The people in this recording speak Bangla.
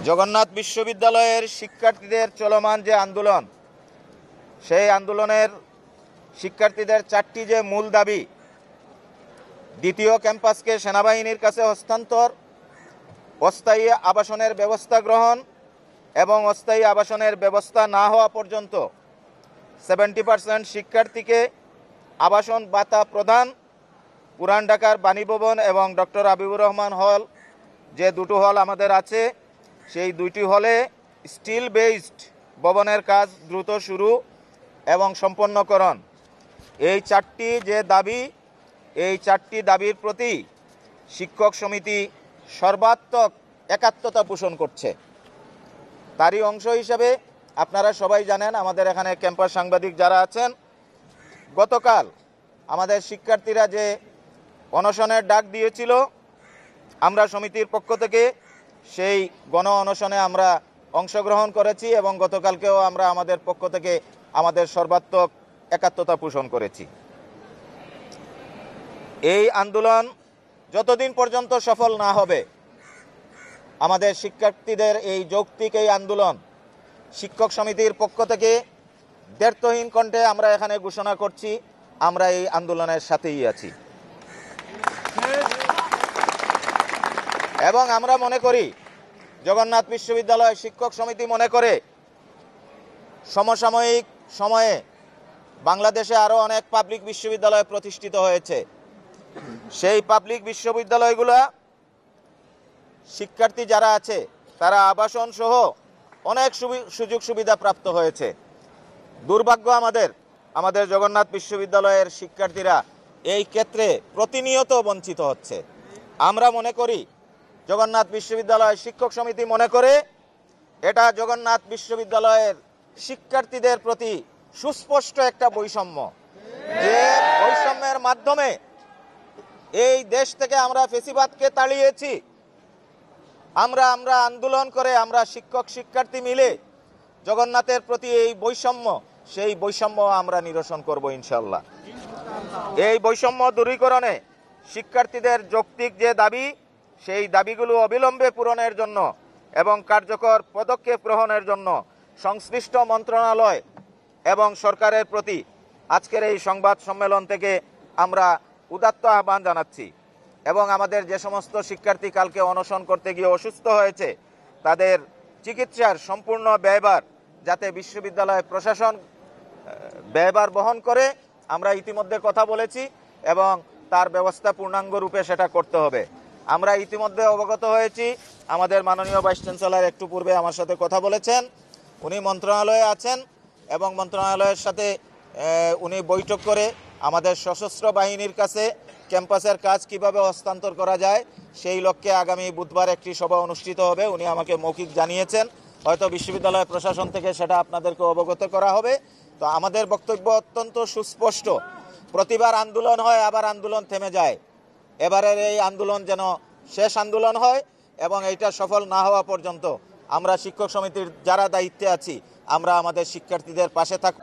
জগন্নাথ বিশ্ববিদ্যালয়ের শিক্ষার্থীদের চলমান যে আন্দোলন, সেই আন্দোলনের শিক্ষার্থীদের 4টি যে মূল দাবি, দ্বিতীয় ক্যাম্পাসকে সেনাবাহিনীর কাছে হস্তান্তর, অস্থায়ী আবাসনের ব্যবস্থা গ্রহণ এবং অস্থায়ী আবাসনের ব্যবস্থা না হওয়া পর্যন্ত 70% শিক্ষার্থীকে আবাসন ভাতা প্রদান, পুরান ঢাকার বাণীভবন এবং ডক্টর হাবিবুর রহমান হল, যে দুটো হল আমাদের আছে, সেই দুইটি হলে স্টিল বেসড ভবনের কাজ দ্রুত শুরু এবং সম্পন্নকরণ। এই 4টি যে দাবি, এই 4টি দাবির প্রতি শিক্ষক সমিতি সর্বাত্মক একাত্মতা পোষণ করছে। তারই অংশ হিসাবে আপনারা সবাই জানেন, আমাদের এখানে ক্যাম্পাস সাংবাদিক যারা আছেন, গতকাল আমাদের শিক্ষার্থীরা যে অনশনের ডাক দিয়েছিল, আমরা সমিতির পক্ষ থেকে সেই গণ অনশনে আমরা অংশগ্রহণ করেছি এবং গতকালকেও আমরা আমাদের পক্ষ থেকে আমাদের সর্বাত্মক একাত্মতা পোষণ করেছি। এই আন্দোলন যতদিন পর্যন্ত সফল না হবে, আমাদের শিক্ষার্থীদের এই যৌক্তিক এই আন্দোলন শিক্ষক সমিতির পক্ষ থেকে দ্ব্যর্থহীন কণ্ঠে আমরা এখানে ঘোষণা করছি, আমরা এই আন্দোলনের সাথেই আছি। এবং আমরা মনে করি, জগন্নাথ বিশ্ববিদ্যালয় শিক্ষক সমিতি মনে করে, সমসাময়িক সময়ে বাংলাদেশে আরও অনেক পাবলিক বিশ্ববিদ্যালয় প্রতিষ্ঠিত হয়েছে। সেই পাবলিক বিশ্ববিদ্যালয়গুলো শিক্ষার্থী যারা আছে তারা আবাসন সহ অনেক সুযোগ সুবিধা প্রাপ্ত হয়েছে। দুর্ভাগ্য আমাদের জগন্নাথ বিশ্ববিদ্যালয়ের শিক্ষার্থীরা এই ক্ষেত্রে প্রতিনিয়ত বঞ্চিত হচ্ছে। আমরা মনে করি, জগন্নাথ বিশ্ববিদ্যালয় শিক্ষক সমিতি মনে করে, এটা জগন্নাথ বিশ্ববিদ্যালয়ের শিক্ষার্থীদের প্রতি সুস্পষ্ট একটা বৈষম্য, যে বৈষম্যের মাধ্যমে এই দেশ থেকে আমরা ফ্যাসিবাদকে তাড়িয়েছি। আমরা আন্দোলন করে, আমরা শিক্ষক শিক্ষার্থী মিলে জগন্নাথের প্রতি এই বৈষম্য, সেই বৈষম্য আমরা নিরসন করব ইনশাল্লাহ। এই বৈষম্য দূরীকরণে শিক্ষার্থীদের যৌক্তিক যে দাবি, সেই দাবিগুলো অবিলম্বে পূরণের জন্য এবং কার্যকর পদক্ষেপ গ্রহণের জন্য সংশ্লিষ্ট মন্ত্রণালয় এবং সরকারের প্রতি আজকের এই সংবাদ সম্মেলন থেকে আমরা উদাত্ত আহ্বান জানাচ্ছি। এবং আমাদের যে সমস্ত শিক্ষার্থী কালকে অনশন করতে গিয়ে অসুস্থ হয়েছে, তাদের চিকিৎসার সম্পূর্ণ ব্যয়ভার যাতে বিশ্ববিদ্যালয় প্রশাসন ব্যয়ভার বহন করে, আমরা ইতিমধ্যে কথা বলেছি এবং তার ব্যবস্থা পূর্ণাঙ্গ রূপে সেটা করতে হবে। আমরা ইতিমধ্যে অবগত হয়েছি, আমাদের মাননীয় ভাইস চ্যান্সেলর একটু পূর্বে আমার সাথে কথা বলেছেন, উনি মন্ত্রণালয়ে আছেন এবং মন্ত্রণালয়ের সাথে উনি বৈঠক করে আমাদের সশস্ত্র বাহিনীর কাছে ক্যাম্পাসের কাজ কিভাবে হস্তান্তর করা যায় সেই লক্ষ্যে আগামী বুধবার একটি সভা অনুষ্ঠিত হবে। উনি আমাকে মৌখিক জানিয়েছেন, হয়তো বিশ্ববিদ্যালয় প্রশাসন থেকে সেটা আপনাদেরকে অবগত করা হবে। তো আমাদের বক্তব্য অত্যন্ত সুস্পষ্ট, প্রতিবার আন্দোলন হয় আবার আন্দোলন থেমে যায়, এবারের এই আন্দোলন যেন শেষ আন্দোলন হয় এবং এইটা সফল না হওয়া পর্যন্ত আমরা শিক্ষক সমিতির যারা দায়িত্বে আছি, আমরা আমাদের শিক্ষার্থীদের পাশে থাকব।